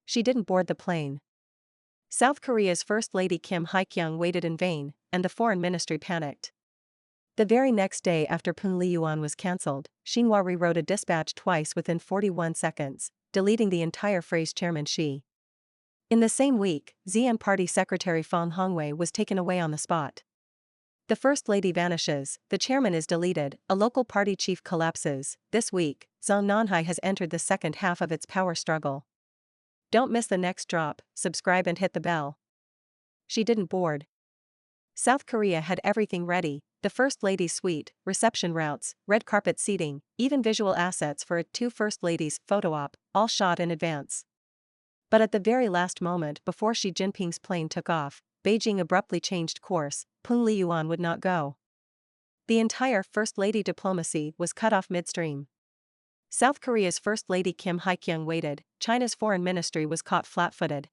she didn't board the plane. South Korea's First Lady Kim Hae-kyung waited in vain, and the foreign ministry panicked. The very next day after Peng Liyuan was cancelled, Xinhua rewrote a dispatch twice within 41 seconds, deleting the entire phrase Chairman Xi. In the same week, Xi'an Party Secretary Fang Hongwei was taken away on the spot. The First Lady vanishes, the chairman is deleted, a local party chief collapses. This week, Zhang Nanhai has entered the second half of its power struggle. Don't miss the next drop, subscribe and hit the bell. She didn't board. South Korea had everything ready: the First Lady's suite, reception routes, red carpet seating, even visual assets for a two First Ladies photo op, all shot in advance. But at the very last moment before Xi Jinping's plane took off, Beijing abruptly changed course. Peng Liyuan would not go. The entire First Lady diplomacy was cut off midstream. South Korea's First Lady Kim Hae-kyung waited, China's foreign ministry was caught flat-footed.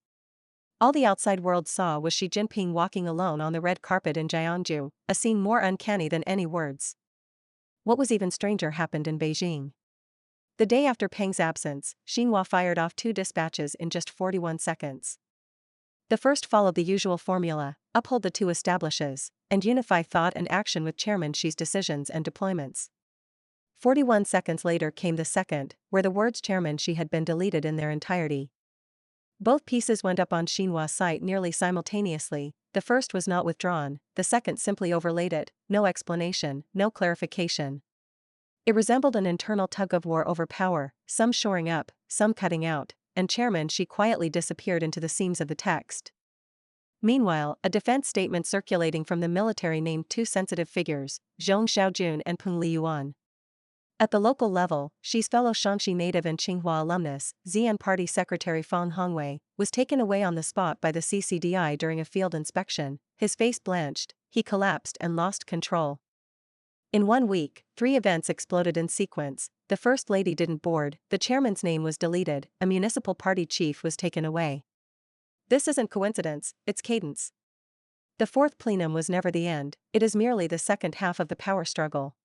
All the outside world saw was Xi Jinping walking alone on the red carpet in Jeonju, a scene more uncanny than any words. What was even stranger happened in Beijing. The day after Peng's absence, Xinhua fired off two dispatches in just 41 seconds. The first followed the usual formula: uphold the two establishes, and unify thought and action with Chairman Xi's decisions and deployments. 41 seconds later came the second, where the words Chairman Xi had been deleted in their entirety. Both pieces went up on Xinhua's site nearly simultaneously. The first was not withdrawn, the second simply overlaid it, no explanation, no clarification. It resembled an internal tug-of-war over power, some shoring up, some cutting out, and Chairman Xi quietly disappeared into the seams of the text. Meanwhile, a defense statement circulating from the military named two sensitive figures, Zhong Xiaojun and Peng Liyuan. At the local level, Xi's fellow Shaanxi native and Tsinghua alumnus, Xi'an Party Secretary Fang Hongwei, was taken away on the spot by the CCDI during a field inspection. His face blanched, he collapsed and lost control. In 1 week, 3 events exploded in sequence: the First Lady didn't board, the chairman's name was deleted, a municipal party chief was taken away. This isn't coincidence, it's cadence. The fourth plenum was never the end, it is merely the second half of the power struggle.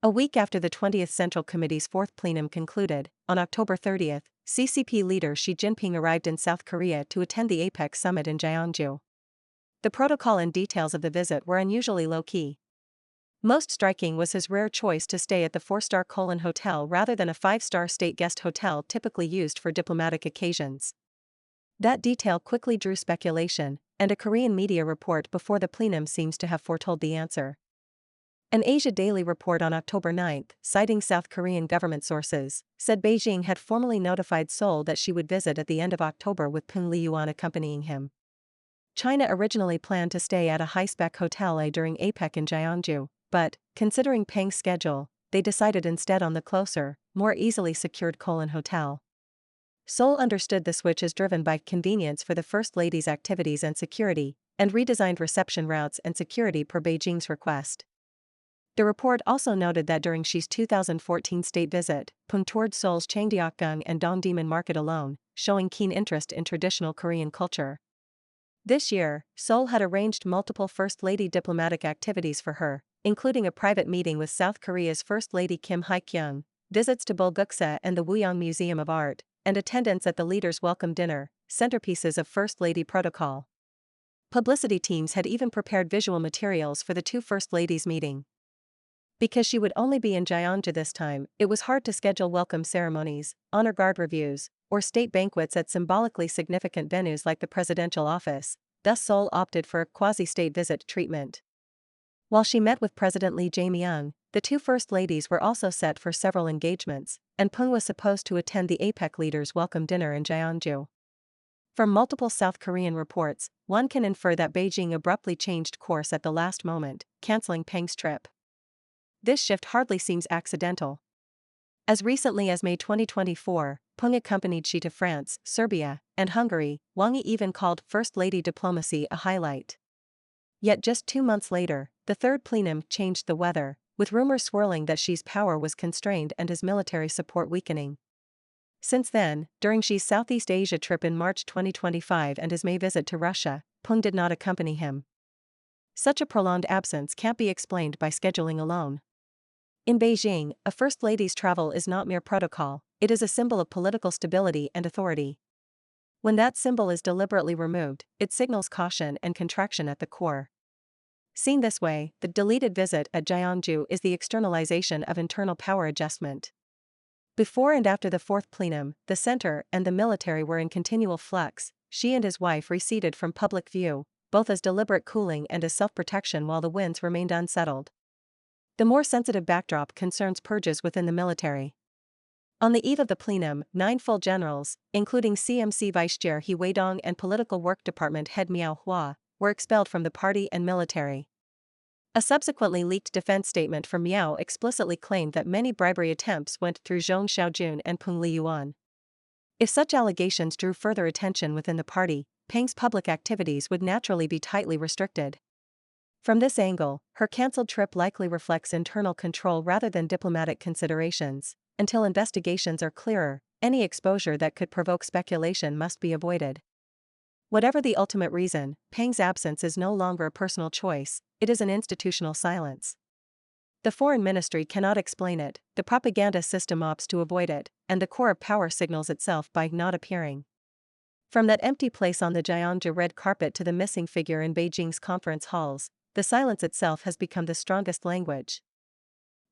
A week after the 20th Central Committee's fourth plenum concluded, on October 30, CCP leader Xi Jinping arrived in South Korea to attend the APEC summit in Jeonju. The protocol and details of the visit were unusually low-key. Most striking was his rare choice to stay at the 4-star hotel rather than a 5-star state guest hotel typically used for diplomatic occasions. That detail quickly drew speculation, and a Korean media report before the plenum seems to have foretold the answer. An Asia Daily report on October 9, citing South Korean government sources, said Beijing had formally notified Seoul that she would visit at the end of October with Peng Liyuan accompanying him. China originally planned to stay at a high-spec hotel during APEC in Jeonju, but, considering Peng's schedule, they decided instead on the closer, more easily secured Hotel. Seoul understood the switch as driven by convenience for the First Lady's activities and security, and redesigned reception routes and security per Beijing's request. The report also noted that during Xi's 2014 state visit, Peng toured Seoul's Changdeokgung and Dongdaemun market alone, showing keen interest in traditional Korean culture. This year, Seoul had arranged multiple First Lady diplomatic activities for her, including a private meeting with South Korea's First Lady Kim Hae-kyung, visits to Bulguksa and the Wuyang Museum of Art, and attendance at the leader's welcome dinner, centerpieces of First Lady protocol. Publicity teams had even prepared visual materials for the two First Ladies meeting. Because she would only be in Jeonju this time, it was hard to schedule welcome ceremonies, honor guard reviews, or state banquets at symbolically significant venues like the presidential office. Thus Seoul opted for a quasi-state visit treatment. While she met with President Lee Jae-myung, the two First Ladies were also set for several engagements, and Peng was supposed to attend the APEC leaders' welcome dinner in Jeonju. From multiple South Korean reports, one can infer that Beijing abruptly changed course at the last moment, canceling Peng's trip. This shift hardly seems accidental. As recently as May 2024, Peng accompanied Xi to France, Serbia, and Hungary. Wang Yi even called First Lady diplomacy a highlight. Yet just 2 months later, the third plenum changed the weather, with rumors swirling that Xi's power was constrained and his military support weakening. Since then, during Xi's Southeast Asia trip in March 2025 and his May visit to Russia, Peng did not accompany him. Such a prolonged absence can't be explained by scheduling alone. In Beijing, a First Lady's travel is not mere protocol, it is a symbol of political stability and authority. When that symbol is deliberately removed, it signals caution and contraction at the core. Seen this way, the deleted visit at Gyeongju is the externalization of internal power adjustment. Before and after the fourth plenum, the center and the military were in continual flux. Xi and his wife receded from public view, both as deliberate cooling and as self-protection while the winds remained unsettled. The more sensitive backdrop concerns purges within the military. On the eve of the plenum, 9 full generals, including CMC Vice Chair He Weidong and Political Work Department head Miao Hua, were expelled from the party and military. A subsequently leaked defense statement from Miao explicitly claimed that many bribery attempts went through Zhong Xiaojun and Peng Liyuan. If such allegations drew further attention within the party, Peng's public activities would naturally be tightly restricted. From this angle, her cancelled trip likely reflects internal control rather than diplomatic considerations. Until investigations are clearer, any exposure that could provoke speculation must be avoided. Whatever the ultimate reason, Peng's absence is no longer a personal choice, it is an institutional silence. The foreign ministry cannot explain it, the propaganda system opts to avoid it, and the core of power signals itself by not appearing. From that empty place on the Gyeongju red carpet to the missing figure in Beijing's conference halls, the silence itself has become the strongest language.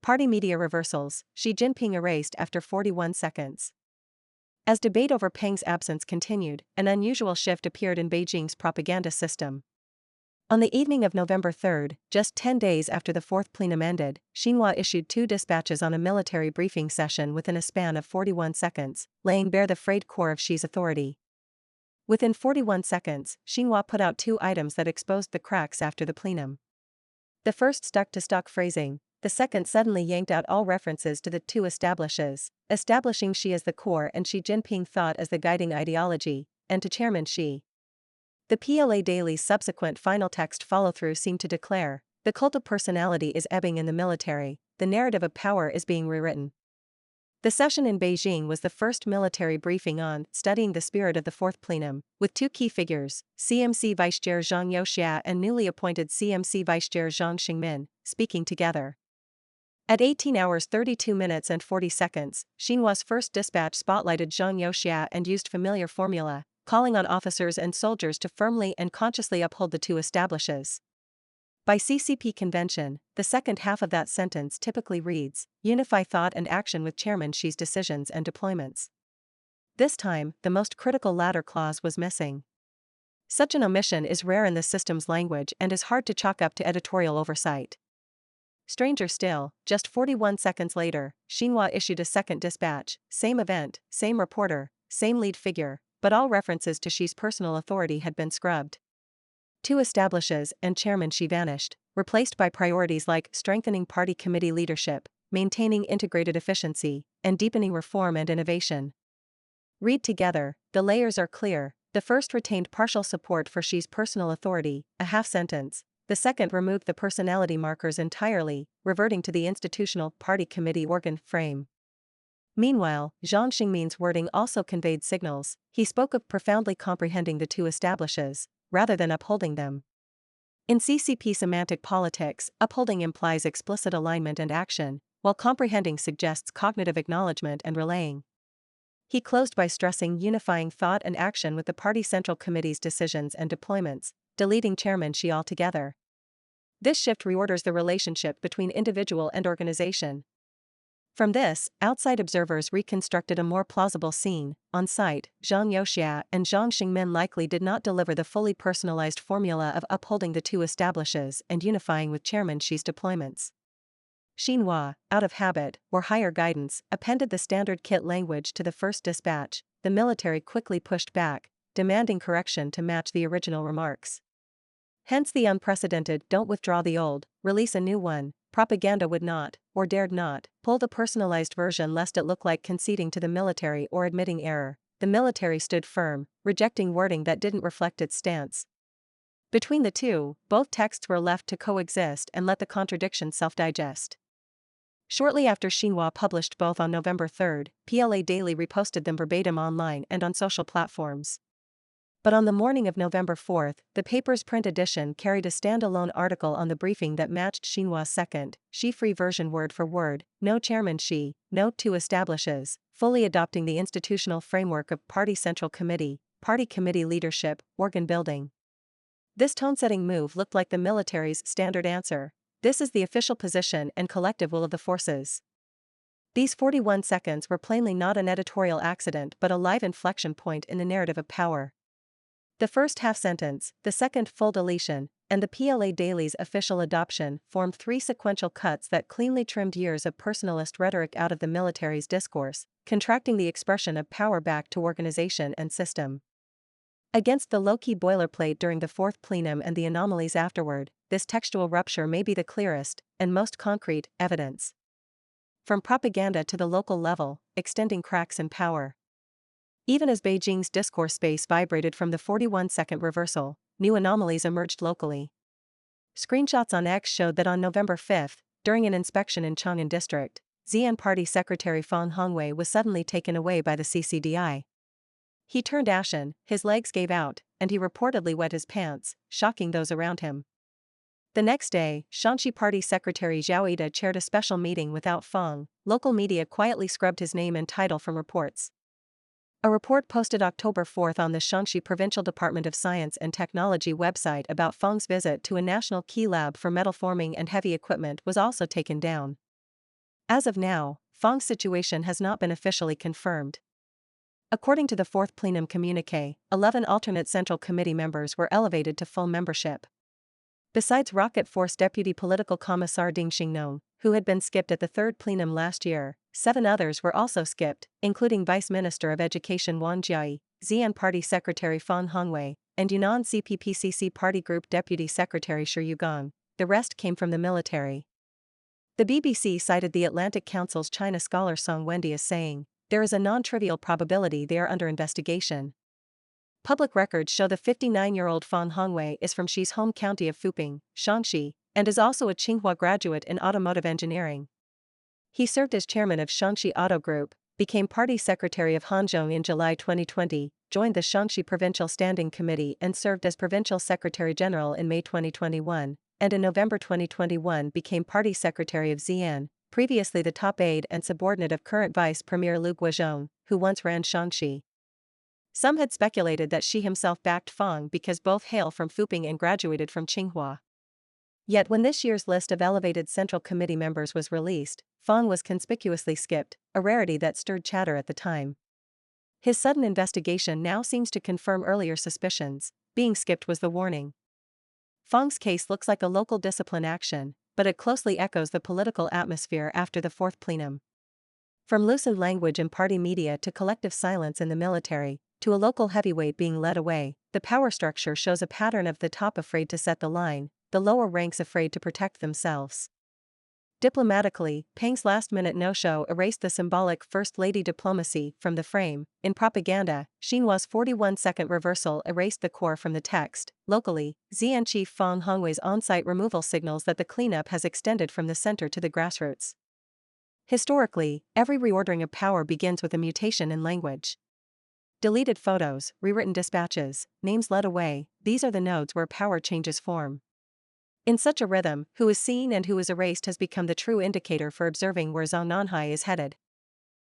Party media reversals, Xi Jinping erased after 41 seconds. As debate over Peng's absence continued, an unusual shift appeared in Beijing's propaganda system. On the evening of November 3, just 10 days after the fourth plenum ended, Xinhua issued 2 dispatches on a military briefing session within a span of 41 seconds, laying bare the frayed core of Xi's authority. Within 41 seconds, Xinhua put out 2 items that exposed the cracks after the plenum. The first stuck to stock phrasing, the second suddenly yanked out all references to the 2 establishes, establishing Xi as the core and Xi Jinping thought as the guiding ideology, and to Chairman Xi. The PLA Daily's subsequent final text follow-through seemed to declare, the cult of personality is ebbing in the military, the narrative of power is being rewritten. The session in Beijing was the first military briefing on studying the spirit of the fourth plenum, with 2 key figures, CMC Vice Chair Zhang Youxia and newly appointed CMC Vice Chair Zhang Xingmin, speaking together. At 18 hours 32 minutes and 40 seconds, Xinhua's first dispatch spotlighted Zhang Youxia and used familiar formula, calling on officers and soldiers to firmly and consciously uphold the 2 establishes. By CCP convention, the second half of that sentence typically reads, unify thought and action with Chairman Xi's decisions and deployments. This time, the most critical latter clause was missing. Such an omission is rare in the system's language and is hard to chalk up to editorial oversight. Stranger still, just 41 seconds later, Xinhua issued a second dispatch, same event, same reporter, same lead figure, but all references to Xi's personal authority had been scrubbed. 2 establishes and Chairman Xi vanished, replaced by priorities like strengthening party committee leadership, maintaining integrated efficiency, and deepening reform and innovation. Read together, the layers are clear. The first retained partial support for Xi's personal authority, a half sentence. The second removed the personality markers entirely, reverting to the institutional party committee organ frame. Meanwhile, Zhang Xingmin's wording also conveyed signals. He spoke of profoundly comprehending the 2 establishes, rather than upholding them. In CCP semantic politics, upholding implies explicit alignment and action, while comprehending suggests cognitive acknowledgement and relaying. He closed by stressing unifying thought and action with the Party Central Committee's decisions and deployments, deleting Chairman Xi altogether. This shift reorders the relationship between individual and organization. From this, outside observers reconstructed a more plausible scene. On site, Zhang Youxia and Zhang Xingmin likely did not deliver the fully personalized formula of upholding the 2 establishes and unifying with Chairman Xi's deployments. Xinhua, out of habit, or higher guidance, appended the standard kit language to the first dispatch. The military quickly pushed back, demanding correction to match the original remarks. Hence the unprecedented "don't withdraw the old, release a new one." Propaganda would not, or dared not, pull the personalized version lest it look like conceding to the military or admitting error. The military stood firm, rejecting wording that didn't reflect its stance. Between the 2, both texts were left to coexist and let the contradiction self-digest. Shortly after Xinhua published both on November 3, PLA Daily reposted them verbatim online and on social platforms. But on the morning of November 4, the paper's print edition carried a standalone article on the briefing that matched Xinhua's second, Xi-free version word for word, no Chairman Xi, no 2 establishes, fully adopting the institutional framework of Party Central Committee, party committee leadership, organ building. This tone-setting move looked like the military's standard answer. This is the official position and collective will of the forces. These 41 seconds were plainly not an editorial accident but a live inflection point in the narrative of power. The first half sentence, the second full deletion, and the PLA Daily's official adoption formed three sequential cuts that cleanly trimmed years of personalist rhetoric out of the military's discourse, contracting the expression of power back to organization and system. Against the low-key boilerplate during the fourth plenum and the anomalies afterward, this textual rupture may be the clearest and most concrete evidence. From propaganda to the local level, extending cracks in power. Even as Beijing's discourse space vibrated from the 41-second reversal, new anomalies emerged locally. Screenshots on X showed that on November 5, during an inspection in Chang'an District, Xi'an Party Secretary Fang Hongwei was suddenly taken away by the CCDI. He turned ashen, his legs gave out, and he reportedly wet his pants, shocking those around him. The next day, Shaanxi Party Secretary Zhao Ida chaired a special meeting without Fang. Local media quietly scrubbed his name and title from reports. A report posted October 4 on the Shaanxi Provincial Department of Science and Technology website about Fang's visit to a national key lab for metal forming and heavy equipment was also taken down. As of now, Fang's situation has not been officially confirmed. According to the fourth plenum communiqué, 11 alternate Central Committee members were elevated to full membership. Besides Rocket Force Deputy Political Commissar Ding Xingnon, who had been skipped at the third plenum last year, 7 others were also skipped, including Vice Minister of Education Wang Jiayi, Xi'an Party Secretary Fang Hongwei, and Yunnan CPPCC Party Group Deputy Secretary Shi Yugang. The rest came from the military. The BBC cited the Atlantic Council's China scholar Song Wendy as saying, "There is a non-trivial probability they are under investigation." Public records show the 59-year-old Fang Hongwei is from Xi's home county of Fuping, Shaanxi, and is also a Tsinghua graduate in automotive engineering. He served as chairman of Shaanxi Auto Group, became party secretary of Hanzhong in July 2020, joined the Shaanxi Provincial Standing Committee and served as provincial secretary-general in May 2021, and in November 2021 became party secretary of Xi'an, previously the top aide and subordinate of current Vice Premier Liu Guozhong, who once ran Shaanxi. Some had speculated that Xi himself backed Fang because both hail from Fuping and graduated from Tsinghua. Yet when this year's list of elevated Central Committee members was released, Fang was conspicuously skipped, a rarity that stirred chatter at the time. His sudden investigation now seems to confirm earlier suspicions. Being skipped was the warning. Fang's case looks like a local discipline action, but it closely echoes the political atmosphere after the fourth plenum. From loosened language in party media to collective silence in the military, to a local heavyweight being led away, the power structure shows a pattern of the top afraid to set the line, the lower ranks afraid to protect themselves. Diplomatically, Peng's last-minute no-show erased the symbolic First Lady diplomacy from the frame. In propaganda, Xinhua's 41-second reversal erased the core from the text. Locally, Xi'an Chief Fang Hongwei's on-site removal signals that the cleanup has extended from the center to the grassroots. Historically, every reordering of power begins with a mutation in language. Deleted photos, rewritten dispatches, names led away, these are the nodes where power changes form. In such a rhythm, who is seen and who is erased has become the true indicator for observing where Zhongnanhai is headed.